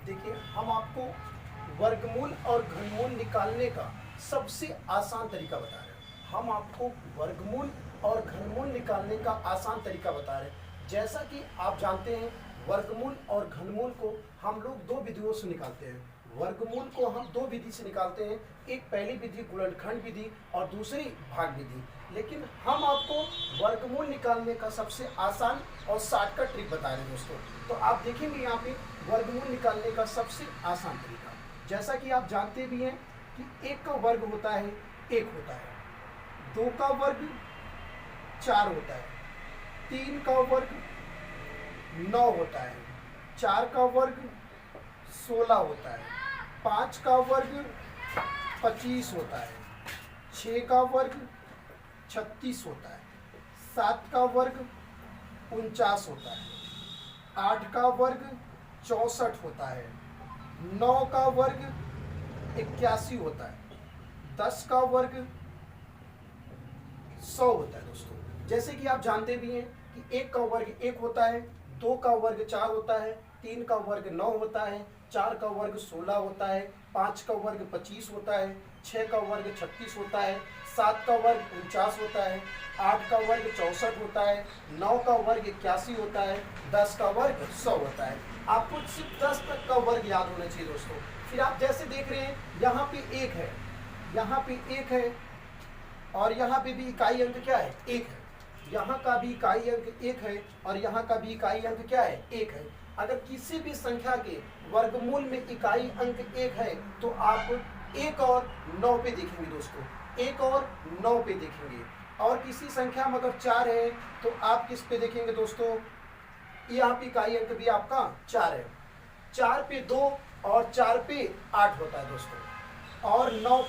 देखिए, हम आपको वर्गमूल और घनमूल निकालने का सबसे आसान तरीका बता रहे हैं। हम आपको वर्गमूल और घनमूल निकालने का आसान तरीका बता रहे हैं। जैसा कि आप जानते हैं, वर्गमूल और घनमूल को हम लोग दो विधियों से निकालते हैं। वर्गमूल को हम दो विधि से निकालते हैं, एक पहली विधि गुणनखंड विधि और दूसरी भाग विधि। लेकिन हम आपको वर्गमूल निकालने का सबसे आसान और शॉर्टकट ट्रिक बता रहे हैं दोस्तों। तो आप देखेंगे यहाँ पे वर्गमूल निकालने का सबसे आसान तरीका, जैसा कि आप जानते भी हैं कि एक का वर्ग होता है एक होता है, दो का वर्ग 4 होता है, 3 का वर्ग 9 होता है, 4 का वर्ग 16 होता है, 5 का वर्ग 25 होता है, 6 का वर्ग 36 होता है, 7 का वर्ग 49 होता है, 8 का वर्ग 64 होता है, 9 का वर्ग 81 होता है, 10 का वर्ग 100 होता है दोस्तों। जैसे कि आप जानते भी हैं कि एक का वर्ग 1 होता है, 2 का वर्ग 4 होता है, 3 का वर्ग 9 होता है, 4 का वर्ग 16 होता है, 5 का वर्ग 25 होता है, 6 का वर्ग 36 होता है, 7 का वर्ग 49 होता है, 8 का वर्ग 64 होता है, 9 का वर्ग 81 होता है, 10 का वर्ग 100 होता है। आपको सिर्फ 10 तक का वर्ग याद होना चाहिए दोस्तों। फिर आप जैसे देख रहे हैं, यहाँ पे 1 है, यहाँ पे 1 है और यहाँ पे भी इकाई अंक क्या है? 1 है। यहाँ का भी इकाई अंक 1 है और यहाँ का भी इकाई अंक क्या है? 1 है। अगर किसी भी संख्या के वर्गमूल में इकाई अंक 1 है तो आप 1 और 9 पे देखेंगे दोस्तों, 1 और 9 पे देखेंगे। और किसी संख्या में अगर 4 है तो आप किस पे देखेंगे दोस्तों? यहाँ पे इकाई अंक भी आपका 4 है, 4 पे 2 और 4 पे 8 होता है दोस्तों। और 9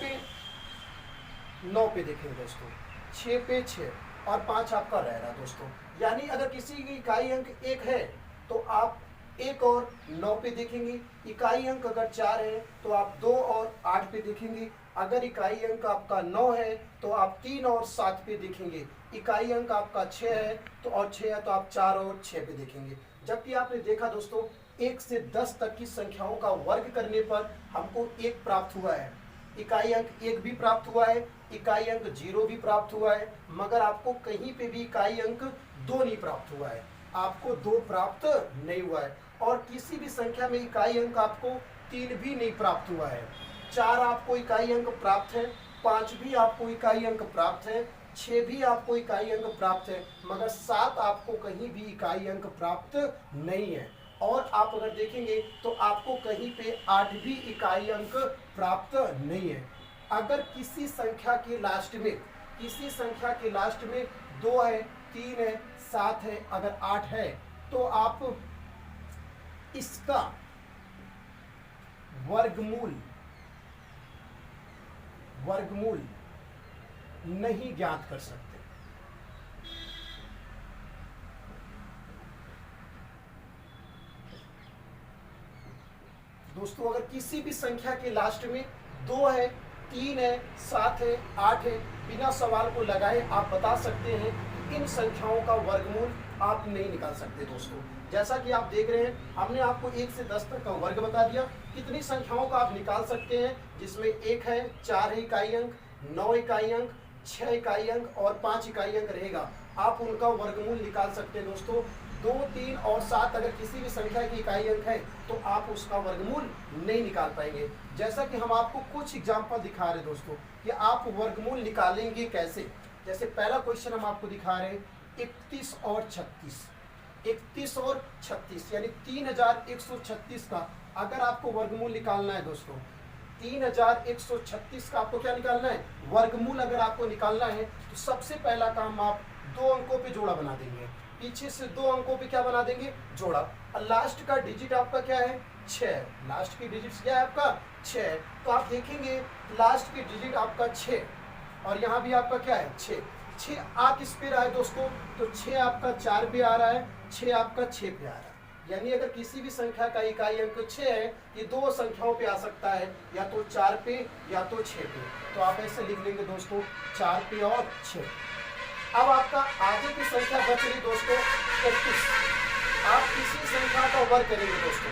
पे देखेंगे दोस्तों, 6 पे 6 और 5 आपका रह रहा है दोस्तों। यानी अगर किसी की इकाई अंक 1 है तो आप 1 और 9 पे देखेंगे। इकाई अंक अगर 4 है तो आप 2 और 8 पे देखेंगे। अगर इकाई अंक आपका 9 है तो आप 3 और 7 पे देखेंगे। इकाई अंक आपका 6 है तो और 6 है तो आप 4 और 6 पे देखेंगे। जबकि आपने देखा दोस्तों, 1 से 10 तक की संख्याओं का वर्ग करने पर हमको 1 प्राप्त हुआ है, इकाई अंक 1 भी प्राप्त हुआ है, इकाई अंक 0 भी प्राप्त हुआ है, मगर आपको कहीं पे भी इकाई अंक 2 नहीं प्राप्त हुआ है, आपको 2 प्राप्त नहीं हुआ है। और किसी भी संख्या में इकाई अंक आपको 3 भी नहीं प्राप्त हुआ है। 4 आपको इकाई अंक प्राप्त है, 5 भी आपको इकाई अंक प्राप्त है, 6 भी आपको इकाई अंक प्राप्त है, मगर 7 आपको कहीं भी इकाई अंक प्राप्त नहीं है। और आप अगर देखेंगे तो आपको कहीं पे 8 भी इकाई अंक प्राप्त नहीं है। अगर किसी संख्या के लास्ट में 2 है, 3 है, 7 है, अगर 8 है तो आप इसका वर्गमूल नहीं ज्ञात कर सकते। दोस्तों, अगर किसी भी संख्या के लास्ट में 2 है, 3 है, 7 है, 8 है, बिना सवाल को लगाए आप बता सकते हैं कि इन संख्याओं का वर्गमूल आप नहीं निकाल सकते दोस्तों। जैसा कि आप देख रहे हैं, हमने आपको 1 से 10 तक का वर्ग बता दिया। कितनी संख्याओं का आप निकाल सकते हैं? जिसमें 1 है, 4 है इकाई अंक, 9 इकाई अंक, 6 इकाई अंक और 5 इकाई अंक रहेगा, आप उनका वर्गमूल निकाल सकते हैं दोस्तों। 2, 3 और 7 अगर किसी भी संख्या की इकाई अंक है तो आप उसका वर्गमूल नहीं निकाल पाएंगे। जैसा कि हम आपको कुछ एग्जाम्पल दिखा रहे हैं दोस्तों कि आप वर्गमूल निकालेंगे कैसे। जैसे पहला क्वेश्चन हम आपको दिखा रहे हैं, 31 और 36, 31 और 36 यानी 3136 का अगर आपको वर्गमूल निकालना है दोस्तों, 3136 का आपको क्या निकालना है? वर्गमूल अगर आपको निकालना है तो सबसे पहला काम आप 2 अंकों पे जोड़ा बना देंगे, पीछे से 2 अंकों पे क्या बना देंगे? जोड़ा। और लास्ट का डिजिट आपका क्या है? 6। लास्ट की डिजिट क्या है आपका? 6। तो आप देखेंगे लास्ट की डिजिट आपका 6 और यहाँ भी आपका क्या है? 6। 6 आ किस पे रहा है दोस्तों? तो 6 आपका 4 पे आ रहा है, 6 आपका 6 पे आ रहा है। यानी अगर किसी भी संख्या का इकाई अंक 6 है, ये 2 संख्याओं पे आ सकता है, या तो 4 पे या तो 6 पे। तो आप ऐसे लिख लेंगे दोस्तों, 4 पे और 6। अब आपका आगे की संख्या बच रही दोस्तों 31। आप किसी संख्या का वर्ग करेंगे दोस्तों,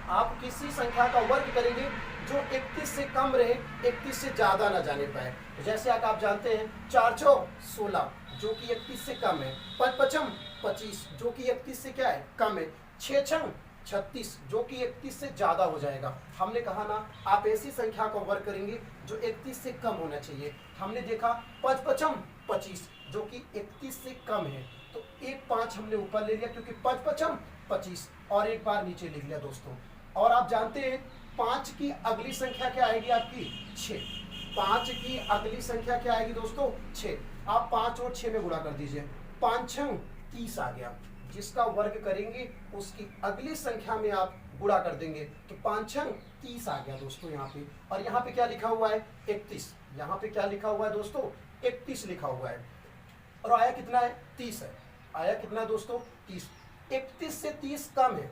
आप किसी संख्या का वर्ग करेंगे जो 31 से कम रहे, 31 से ज्यादा ना जाने पाए। तो जैसे आप जानते हैं 4 चौक 16 जो कि 31 से कम है, 5 पचम 25 जो कि 31 से क्या है, कम है, 6 छंग 36 जो कि 31 से ज्यादा हो जाएगा। हमने कहा ना आप ऐसी संख्या का वर्ग करेंगे जो 31 से कम होना चाहिए। हमने देखा 5 पचम 25 जो कि 31 से कम है, तो एक 5 हमने ऊपर ले लिया क्योंकि 5 पचम 25 और एक बार नीचे लिख लिया दोस्तों। और आप जानते हैं 5 की अगली संख्या क्या आएगी आपकी, 6। 5 की अगली संख्या क्या आएगी दोस्तों, 6। आप 5 और 6 में गुणा कर दीजिए, 5 छंग 30 आ गया। जिसका वर्ग करेंगे उसकी अगली संख्या में आप गुणा कर देंगे, तो 5 छंग 30 आ गया दोस्तों यहाँ पे। और यहाँ पे क्या लिखा हुआ है, 31। यहाँ पे क्या लिखा हुआ है दोस्तों, 31 लिखा हुआ है। और आया कितना है, 30 है। आया कितना दोस्तों, 30। 31 से 30 कम है,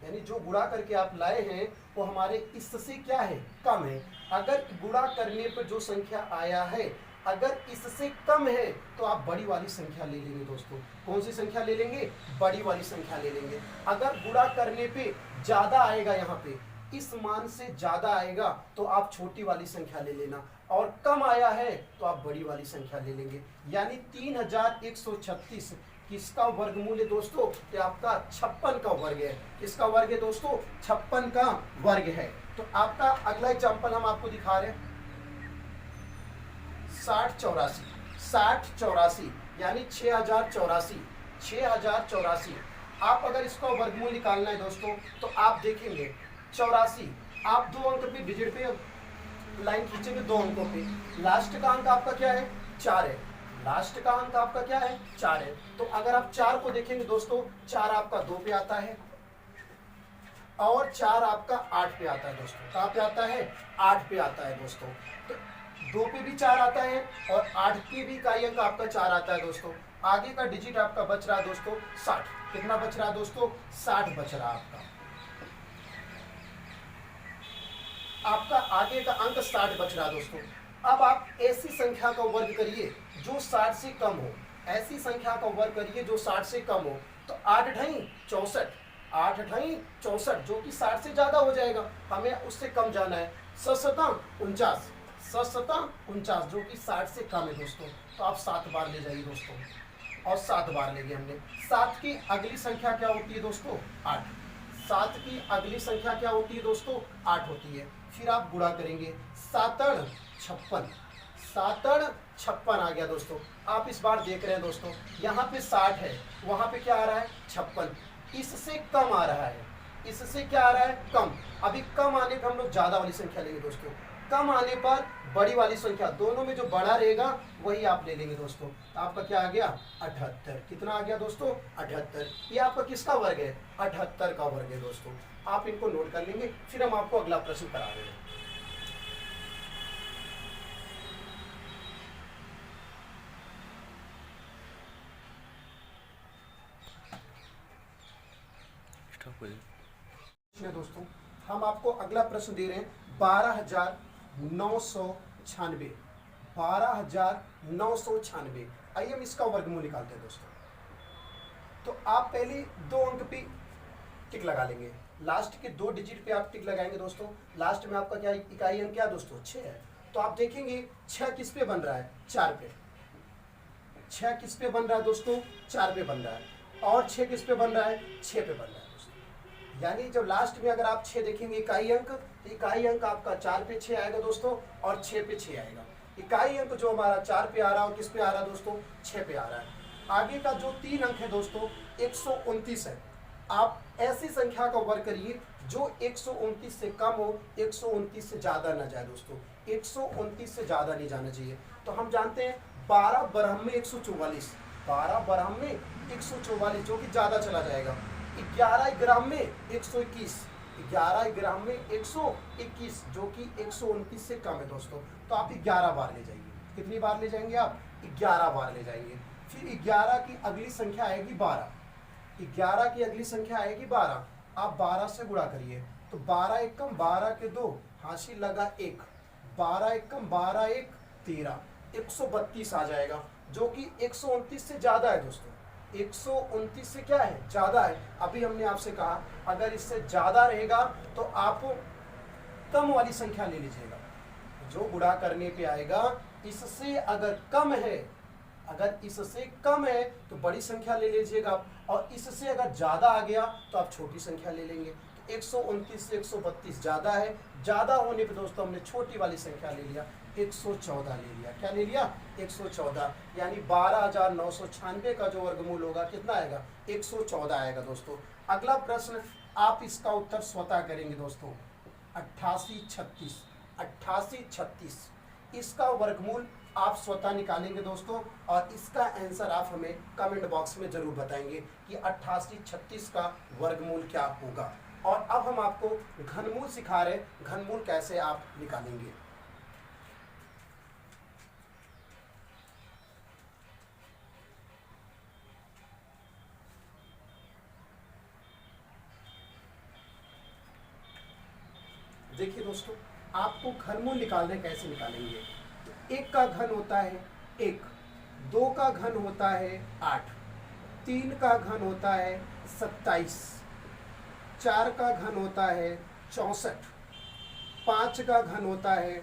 यानी जो गुणा करके आप लाए हैं वो हमारे इससे क्या है, कम है। अगर गुणा करने पर जो संख्या आया है अगर इससे कम है तो आप बड़ी वाली संख्या ले लेंगे दोस्तों। कौन सी संख्या ले लेंगे, बड़ी वाली संख्या ले लेंगे। अगर गुणा करने पे ज्यादा आएगा, यहाँ पे इस मान से ज्यादा आएगा तो आप छोटी वाली संख्या ले लेना, और कम आया है तो आप बड़ी वाली संख्या ले लेंगे। यानी 3136 किसका वर्गमूल है दोस्तों, ये आपका 56 का वर्ग है। किसका वर्ग है दोस्तों, 56 का वर्ग है। तो आपका अगला एग्जांपल हम आपको दिखा रहे हैं 6084 यानी 6084। 6084 आप अगर इसका वर्गमूल निकालना है दोस्तों तो आप देखेंगे 84 आप 2 अंक पे डिजिट पे लाइन खींचेंगे, 2 अंकों पे। लास्ट का अंक आपका क्या है, 4 है। लास्ट का अंक आपका क्या है, 4 है। तो अगर आप 4 को देखेंगे दोस्तों, 4 आपका 2 पे आता है और 4 आपका 8 पे आता है दोस्तों। कहाँ पे आता है, 8 पे आता है दोस्तों। तो 2 पे भी 4 आता है और 8 पे भी इकाई अंक आपका 4 आता है दोस्तों। आगे का डिजिट आपका बच रहा है दोस्तों 60। कितना बच रहा है दोस्तों, 60 बच रहा है आपका आगे का अंक 60 बच रहा है दोस्तों। अब आप ऐसी संख्या का वर्ग करिए जो 60 से कम हो। ऐसी संख्या का वर्ग करिए जो 60 से कम हो। तो 8 ढाई 64, 8 ढाई 64 जो कि 60 से ज्यादा हो जाएगा, हमें उससे कम जाना है। 7 49 जो कि 60 से कम है दोस्तों। तो आप 7 बार ले जाइए दोस्तों, और 7 बार ले गए हमने। 7 की अगली संख्या क्या होती है दोस्तों, 8। 7 की अगली संख्या क्या होती है दोस्तों, 8 होती है। फिर आप गुणा करेंगे, 7 56, 7 56 आ गया दोस्तों। आप इस बार देख रहे हैं दोस्तों, यहाँ पे 60 है, वहां पे क्या आ रहा है 56। इससे कम आ रहा है, इससे क्या आ रहा है, कम। अभी कम आने पर हम लोग ज्यादा वाली संख्या लेंगे दोस्तों, कम आने पर बड़ी वाली संख्या। दोनों में जो बड़ा रहेगा वही आप ले लेंगे दोस्तों। आपका क्या आ गया, 78। कितना आ गया दोस्तों, 78। ये आपका किसका वर्ग है, 78 का वर्ग है दोस्तों। आप इनको नोट कर लेंगे, फिर हम आपको अगला प्रश्न करा रहे हैं। दोस्तों हम आपको अगला प्रश्न दे रहे हैं 12,996। 12,996। आइए हम इसका वर्गमूल निकालते हैं दोस्तों। तो आप पहले 2 अंक पे टिक लगा लेंगे, लास्ट के 2 डिजिट पे आप टिक लगाएंगे दोस्तों। लास्ट में आपका क्या इकाई अंक क्या दोस्तों, 6 है। तो आप देखेंगे 6 किस पे बन रहा है, 4 पे। 6 किस पे बन रहा है दोस्तों, 4 पे बन रहा है। और 6 किस पे बन रहा है, 6 पे बन रहा है। यानी जब लास्ट में अगर आप 6 देखेंगे इकाई अंक, तो इकाई अंक आपका 4 पे 6 आएगा दोस्तों, और 6 पे 6 आएगा। इकाई अंक जो हमारा 4 पे आ रहा है किस पे आ रहा है दोस्तों, 6 पे आ रहा है। आगे का जो 3 अंक है दोस्तों 129 है। आप ऐसी संख्या का वर्ग करिए जो 129 से कम हो, 129 से ज्यादा ना जाए दोस्तों। 129 से ज्यादा नहीं जाना चाहिए। तो हम जानते हैं 12 बरहम में 144, 12 बरहम में 144 जो कि ज्यादा चला जाएगा। 11 ग्राम में 121, 11 ग्राम में 121 जो कि 129 से कम है दोस्तों। तो आप 11 बार ले जाइए। कितनी बार ले जाएंगे आप, 11 बार ले जाएंगे। फिर 11 की अगली संख्या आएगी 12, 11 की अगली संख्या आएगी 12। आप 12 से गुणा करिए, तो 12 एकम 12 के 2, हासिल लगा 1, 12 एकम 12 1 13, 132 आ जाएगा जो कि 129 से ज्यादा है दोस्तों। 129 से क्या है, ज्यादा है। अभी हमने आपसे कहा अगर इससे ज्यादा रहेगा तो आप कम वाली संख्या ले लीजिएगा। जो गुणा करने पे आएगा इससे अगर कम है, अगर इससे कम है तो बड़ी संख्या ले लीजिएगा, और इससे अगर ज्यादा आ गया तो आप छोटी संख्या ले लेंगे। तो 129 से 132 ज्यादा है, ज्यादा होने पे दोस्तों हमने छोटी वाली संख्या ले लिया, 114 ले लिया। क्या ले लिया, 114, यानी 12,996 का जो वर्गमूल होगा कितना आएगा, 114 आएगा दोस्तों। अगला प्रश्न आप इसका उत्तर स्वतः करेंगे दोस्तों, 8836, 8836 इसका वर्गमूल आप स्वतः निकालेंगे दोस्तों, और इसका आंसर आप हमें कमेंट बॉक्स में जरूर बताएंगे कि 8836 का वर्गमूल क्या होगा। और अब हम आपको घनमूल सिखा रहे हैं, घनमूल कैसे आप निकालेंगे। देखिए दोस्तों, आपको घनमूल निकालने कैसे निकालेंगे। तो 1 का घन होता है 1, 2 का घन होता है 8, 3 का घन होता है 27, 4 का घन होता है 64, 5 का घन होता है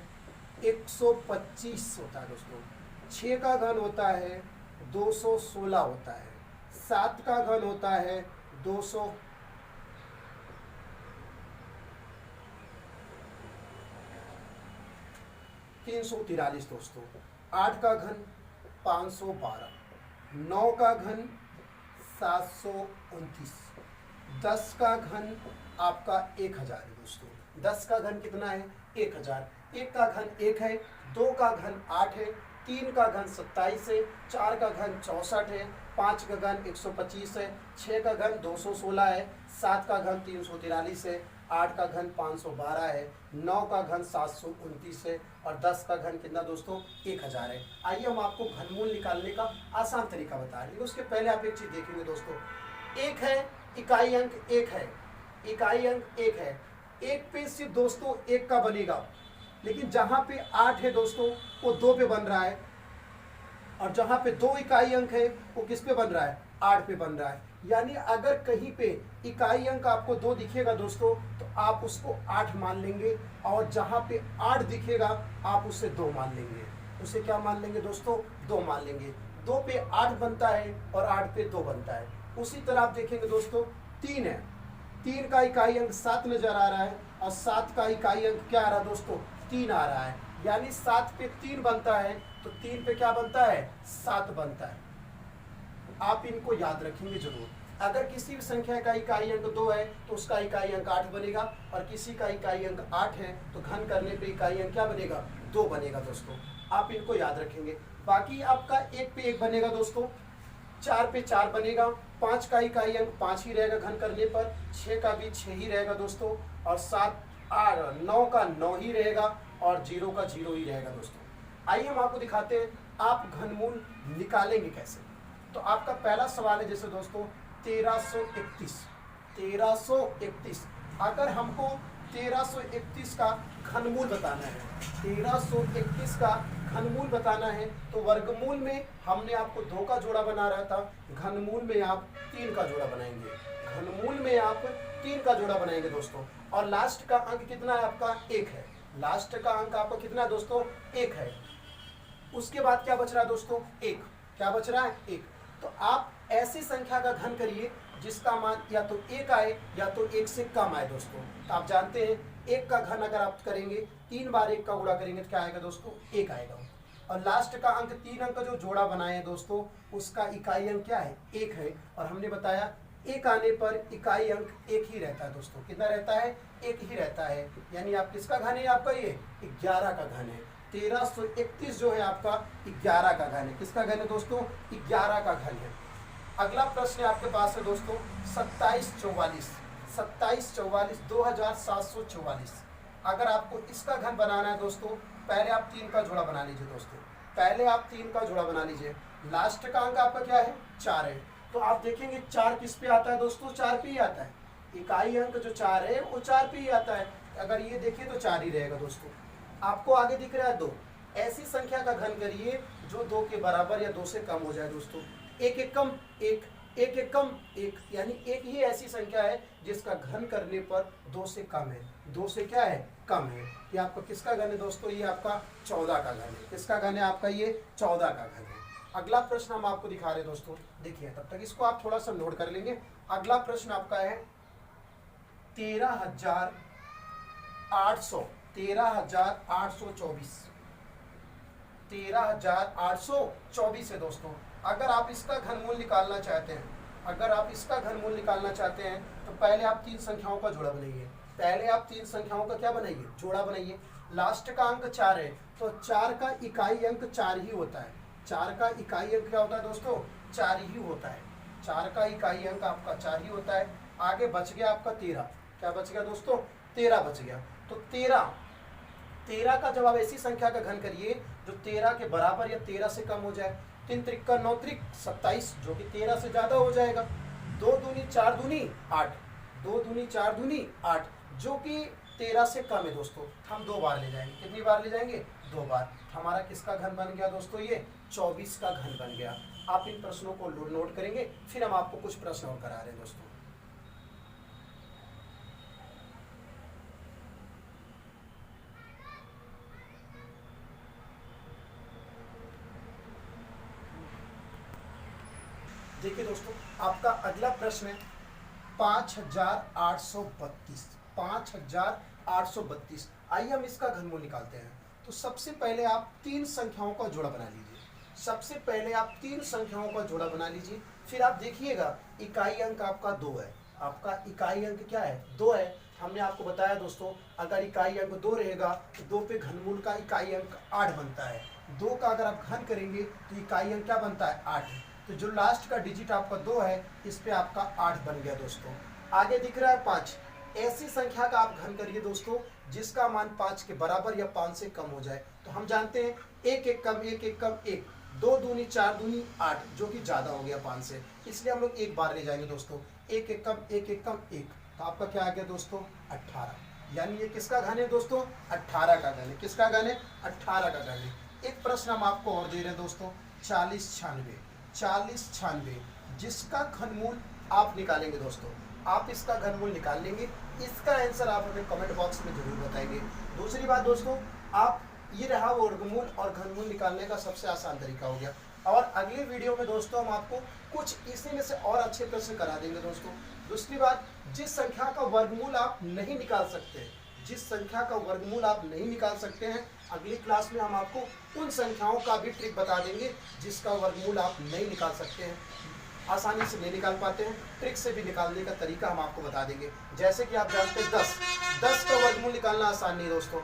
125 होता है दोस्तों, 6 का घन होता है 216 होता है, 7 का घन होता है 343 दोस्तों, 8 का घन 512, 9 का घन 729, 10 का घन आपका 1000 है दोस्तों। 10 का घन कितना है, 1000। 1 का घन 1 है, 2 का घन 8 है, 3 का घन 27 है, 4 का घन 64 है, 5 का घन 125 है, 6 का घन 216 है, 7 का घन 343 है, 8 का घन 512 है, 9 का घन 729 है, और 10 का घन कितना दोस्तों, 1000 है। आइए हम आपको घनमूल निकालने का आसान तरीका बता रहे हैं। उसके पहले आप एक चीज देखेंगे दोस्तों, 1 है, इकाई अंक 1 है, इकाई अंक 1 है, 1 पे सिर्फ दोस्तों 1 का बनेगा, लेकिन जहां पे 8 है दोस्तों वो 2 पे बन रहा है, और जहां पे 2 इकाई अंक है वो किस पे बन रहा है, 8 पे बन रहा है। यानी अगर कहीं पे इकाई अंक आपको 2 दिखेगा दोस्तों तो आप उसको 8 मान लेंगे, और जहां पे 8 दिखेगा आप उससे 2 मान लेंगे। उसे क्या मान लेंगे दोस्तों, 2 मान लेंगे। 2 पे 8 बनता है और 8 पे 2 बनता है। उसी तरह आप देखेंगे दोस्तों 3 है, 3 का इकाई अंक 7 नजर आ रहा है, और 7 का इकाई अंक क्या आ रहा है दोस्तों, 3 आ रहा है, यानी 7 पे 3 बनता है, तो 3 पे क्या बनता है, 7 बनता है। आप इनको याद रखेंगे जरूर। अगर किसी भी संख्या का इकाई अंक 2 है तो उसका इकाई अंक 8 बनेगा, और किसी का इकाई अंक 8 है तो घन करने पे इकाई अंक क्या बनेगा, 2 बनेगा दोस्तों। आप इनको याद रखेंगे। बाकी आपका 1 पे 1 बनेगा दोस्तों, 4 पे 4 बनेगा, 5 का इकाई अंक 5 ही रहेगा घन करने पर, 6 का भी 6 ही रहेगा दोस्तों, और 9 का 9 ही रहेगा, और 0 का 0 ही रहेगा दोस्तों। आइए हम आपको दिखाते हैं आप घनमूल निकालेंगे कैसे। तो आपका पहला सवाल है जैसे दोस्तों 1331, 1331। अगर हमको 1331 का घनमूल बताना है, 1331 का घनमूल बताना है, तो वर्गमूल में हमने आपको 2 का जोड़ा बना रहा था, घनमूल में आप 3 का जोड़ा बनाएंगे, घनमूल में आप 3 का जोड़ा बनाएंगे दोस्तों। और लास्ट का अंक कितना है आपका, 1 है। लास्ट का अंक आपका कितना है दोस्तों, 1 है। उसके बाद क्या बच रहा है दोस्तों, 1। क्या बच रहा है, 1। तो आप ऐसी संख्या का घन करिए जिसका मान या तो 1 आए या तो 1 से कम आए दोस्तों। तो आप जानते हैं 1 का घन अगर आप करेंगे 3 बार 1 का गुणा करेंगे तो क्या आएगा दोस्तों, 1 आएगा। और लास्ट का अंक 3 अंक का जो जोड़ा बनाए हैं दोस्तों उसका इकाई अंक क्या है, 1 है। और हमने बताया 1 आने पर इकाई अंक 1 ही रहता है दोस्तों। कितना रहता है, 1 ही रहता है। यानी आप किसका घन है, आपका ये 11 का घन है। 1331 जो है आपका 11 का घन है। किसका घन है दोस्तों, 11 का घन है। अगला प्रश्न आपके पास है दोस्तों 2744, 2744, 2744। अगर आपको इसका घन बनाना है दोस्तों, पहले आप 3 का जोड़ा बना लीजिए दोस्तों, पहले आप 3 का जोड़ा बना लीजिए। लास्ट का अंक आपका क्या है, 4 है। तो आप देखेंगे 4 किस पे आता है दोस्तों, 4 पे ही आता है। इकाई अंक जो 4 है वो 4 पे ही आता है। अगर ये देखिए तो 4 ही रहेगा दोस्तों। आपको आगे दिख रहा है 2। ऐसी संख्या का घन करिए जो 2 के बराबर या 2 से कम हो जाए दोस्तों। 1 एकम 1, एक एकम एक, यानी एक ही ऐसी संख्या है जिसका घन करने पर 2 से कम है। 2 से क्या है? कम है। ये आपका किसका घन है दोस्तों? ये आपका 14 का घन है। किसका घन है आपका? ये 14 का घन है। अगला प्रश्न हम आपको दिखा रहे हैं दोस्तों, देखिए तब तक इसको आप थोड़ा सा नोट कर लेंगे। अगला प्रश्न आपका है 13,800 13,824 13,824 है दोस्तों। अगर आप इसका घनमूल निकालना चाहते हैं, अगर आप इसका घनमूल निकालना चाहते हैं तो पहले आप 3 संख्याओं का जोड़ा बनाइए। पहले आप 3 संख्याओं का क्या बनाइए? जोड़ा बनाइए। लास्ट का अंक 4 है तो 4 का इकाई अंक 4 ही होता है। 4 का इकाई अंक क्या होता है दोस्तों? 4 ही होता है। 4 का इकाई अंक आपका 4 ही होता है। आगे बच गया आपका 13। क्या बच गया दोस्तों? 13 बच गया। तो 13 का जब आप ऐसी संख्या का घन करिए जो 13 के बराबर या 13 से कम हो जाए। 3 त्रिक 9 त्रिक 27 जो कि 13 से ज्यादा हो जाएगा। 2 दूनी 4 दूनी 8, 2 दूनी 4 दूनी 8 जो कि 13 से कम है दोस्तों। हम 2 बार ले जाएंगे। कितनी बार ले जाएंगे? 2 बार। हमारा किसका घन बन गया दोस्तों? ये 24 का घन बन गया। आप इन प्रश्नों को नोट करेंगे, फिर हम आपको कुछ प्रश्न और करा रहे हैं दोस्तों। देखिए दोस्तों, आपका अगला प्रश्न है 5,832 5,832। आइए हम इसका घनमूल निकालते हैं। तो सबसे पहले आप 3 संख्याओं का जोड़ा बना लीजिए। सबसे पहले आप 3 संख्याओं का जोड़ा बना लीजिए। फिर आप देखिएगा इकाई अंक आपका 2 है। आपका इकाई अंक क्या है? 2 है। हमने आपको बताया दोस्तों, अगर इकाई अंक 2 रहेगा तो 2 पे घनमूल का इकाई अंक 8 बनता है। 2 का अगर आप घन करेंगे तो इकाई अंक क्या बनता है? 8। तो जो लास्ट का डिजिट आपका 2 है, इस पे आपका 8 बन गया दोस्तों। आगे दिख रहा है 5। ऐसी संख्या का आप घन करिए दोस्तों जिसका मान 5 के बराबर या 5 से कम हो जाए। तो हम जानते हैं 1 1 कम 1 1 कम 1, 2 दूनी 4 दूनी 8 जो कि ज्यादा हो गया 5 से, इसलिए हम लोग 1 बार ले जाएंगे दोस्तों। 1 1 कम 1 1 कम 1, तो आपका क्या आ गया दोस्तों? 18। यानी ये किसका घन है दोस्तों? 18 का घन है। किसका घन है? 18 का घन है। एक प्रश्न हम आपको और दे रहे हैं दोस्तों, 4096 जिसका घनमूल आप निकालेंगे दोस्तों। आप इसका घनमूल निकाल लेंगे। इसका आंसर आप हमें कमेंट बॉक्स में जरूर बताएंगे। दूसरी बात दोस्तों, आप ये रहा वर्गमूल और घनमूल निकालने का सबसे आसान तरीका हो गया। और अगले वीडियो में दोस्तों हम आपको कुछ इसी में से और अच्छे प्रश्न करा देंगे दोस्तों। दूसरी बात, जिस संख्या का वर्गमूल आप नहीं निकाल सकते, जिस संख्या का वर्गमूल आप नहीं निकाल सकते हैं, अगली क्लास में हम आपको उन संख्याओं का भी ट्रिक बता देंगे जिसका वर्गमूल आप नहीं निकाल सकते हैं, आसानी से नहीं निकाल पाते हैं। ट्रिक से भी निकालने का तरीका हम आपको बता देंगे। जैसे कि आप जानते हैं 10 का वर्गमूल निकालना आसान नहीं है दोस्तों,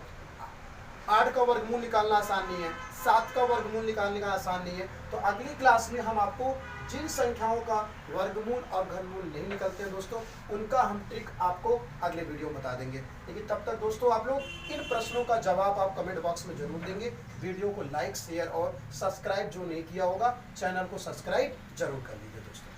8 का वर्गमूल निकालना आसान नहीं है, 7 का वर्गमूल निकालने का आसान नहीं है। तो अगली क्लास में हम आपको जिन संख्याओं का वर्गमूल और घनमूल नहीं निकलते हैं दोस्तों, उनका हम ट्रिक आपको अगले वीडियो में बता देंगे। लेकिन तब तक दोस्तों आप लोग इन प्रश्नों का जवाब आप कमेंट बॉक्स में जरूर देंगे। वीडियो को लाइक शेयर और सब्सक्राइब जो नहीं किया होगा, चैनल को सब्सक्राइब जरूर कर लीजिए दोस्तों।